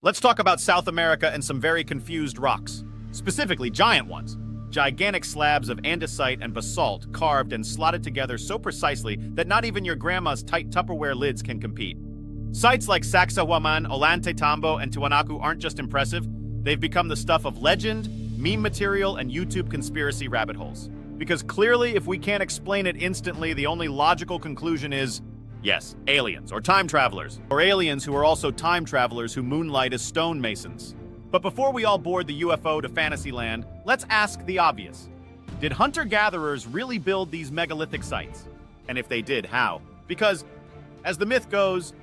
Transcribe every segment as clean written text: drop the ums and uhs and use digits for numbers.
Let's talk about South America and some very confused rocks, specifically giant ones. Gigantic slabs of andesite and basalt carved and slotted together so precisely that not even your grandma's tight Tupperware lids can compete. Sites like Sacsayhuaman, Ollantaytambo, and Tiwanaku aren't just impressive, they've become the stuff of legend, meme material, and YouTube conspiracy rabbit holes. Because clearly, if we can't explain it instantly, the only logical conclusion is, yes, aliens, or time travelers, or aliens who are also time travelers who moonlight as stonemasons. But before we all board the UFO to Fantasyland, let's ask the obvious. Did hunter-gatherers really build these megalithic sites? And if they did, how? Because, as the myth goes,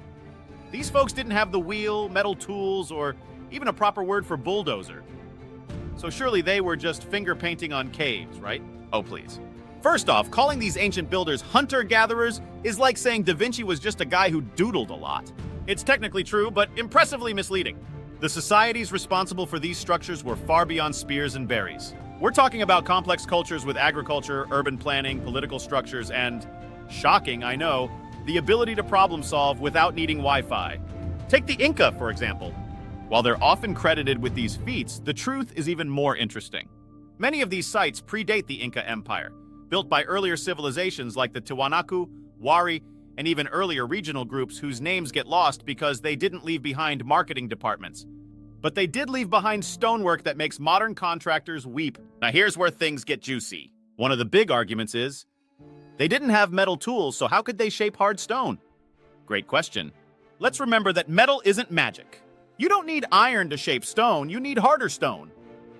these folks didn't have the wheel, metal tools, or even a proper word for bulldozer. So surely they were just finger-painting on caves, right? Oh, please. First off, calling these ancient builders hunter-gatherers is like saying Da Vinci was just a guy who doodled a lot. It's technically true, but impressively misleading. The societies responsible for these structures were far beyond spears and berries. We're talking about complex cultures with agriculture, urban planning, political structures, and, shocking, I know, the ability to problem solve without needing Wi-Fi. Take the Inca, for example. While they're often credited with these feats, the truth is even more interesting. Many of these sites predate the Inca Empire, built by earlier civilizations like the Tiwanaku, Wari, and even earlier regional groups whose names get lost because they didn't leave behind marketing departments. But they did leave behind stonework that makes modern contractors weep. Now here's where things get juicy. One of the big arguments is, they didn't have metal tools, so how could they shape hard stone? Great question. Let's remember that metal isn't magic. You don't need iron to shape stone, you need harder stone.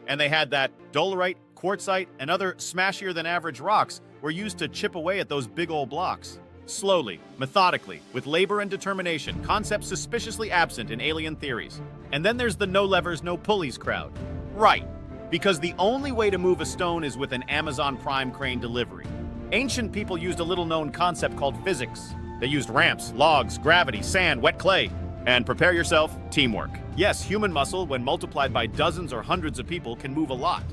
And they had that dolerite, quartzite, and other smashier-than-average rocks were used to chip away at those big old blocks. Slowly, methodically, with labor and determination, concepts suspiciously absent in alien theories. And then there's the no levers, no pulleys crowd. Right, because the only way to move a stone is with an Amazon Prime crane delivery. Ancient people used a little-known concept called physics. They used ramps, logs, gravity, sand, wet clay. And prepare yourself, teamwork. Yes, human muscle, when multiplied by dozens or hundreds of people, can move a lot.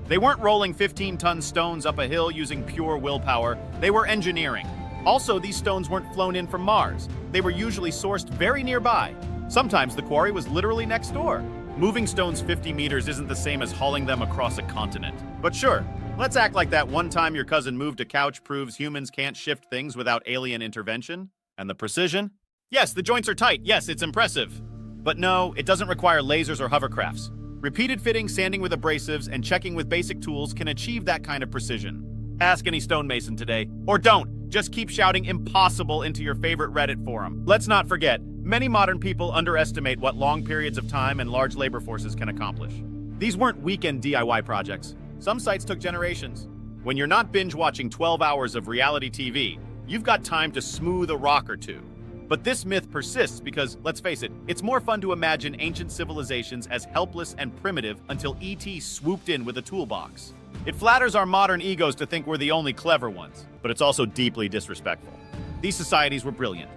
They weren't rolling 15-ton stones up a hill using pure willpower, they were engineering. Also, these stones weren't flown in from Mars. They were usually sourced very nearby. Sometimes the quarry was literally next door. Moving stones 50 meters isn't the same as hauling them across a continent. But sure, let's act like that one time your cousin moved a couch proves humans can't shift things without alien intervention. And the precision? Yes, the joints are tight. Yes, it's impressive. But no, it doesn't require lasers or hovercrafts. Repeated fitting, sanding with abrasives, and checking with basic tools can achieve that kind of precision. Ask any stonemason today. Or don't. Just keep shouting impossible into your favorite Reddit forum. Let's not forget, many modern people underestimate what long periods of time and large labor forces can accomplish. These weren't weekend DIY projects. Some sites took generations. When you're not binge watching 12 hours of reality TV, you've got time to smooth a rock or two. But this myth persists because, let's face it, it's more fun to imagine ancient civilizations as helpless and primitive until ET swooped in with a toolbox. It flatters our modern egos to think we're the only clever ones, but it's also deeply disrespectful. These societies were brilliant.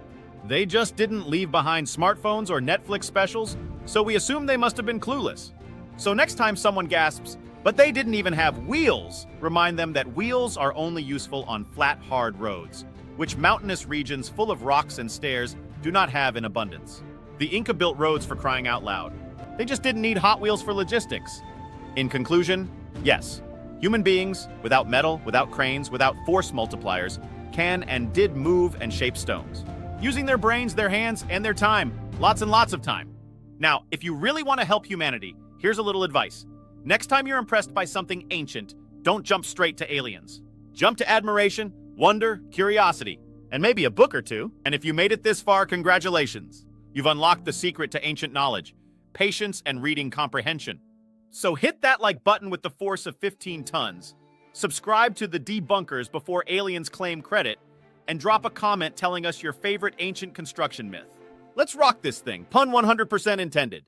They just didn't leave behind smartphones or Netflix specials, so we assume they must have been clueless. So next time someone gasps, "But they didn't even have wheels," remind them that wheels are only useful on flat, hard roads, which mountainous regions full of rocks and stairs do not have in abundance. The Inca built roads for crying out loud. They just didn't need Hot Wheels for logistics. In conclusion, yes, human beings, without metal, without cranes, without force multipliers, can and did move and shape stones, using their brains, their hands, and their time. Lots and lots of time. Now, if you really want to help humanity, here's a little advice. Next time you're impressed by something ancient, don't jump straight to aliens. Jump to admiration, wonder, curiosity, and maybe a book or two. And if you made it this far, congratulations. You've unlocked the secret to ancient knowledge, patience, and reading comprehension. So hit that like button with the force of 15 tons, subscribe to the Debunkers before aliens claim credit, and drop a comment telling us your favorite ancient construction myth. Let's rock this thing, pun 100% intended.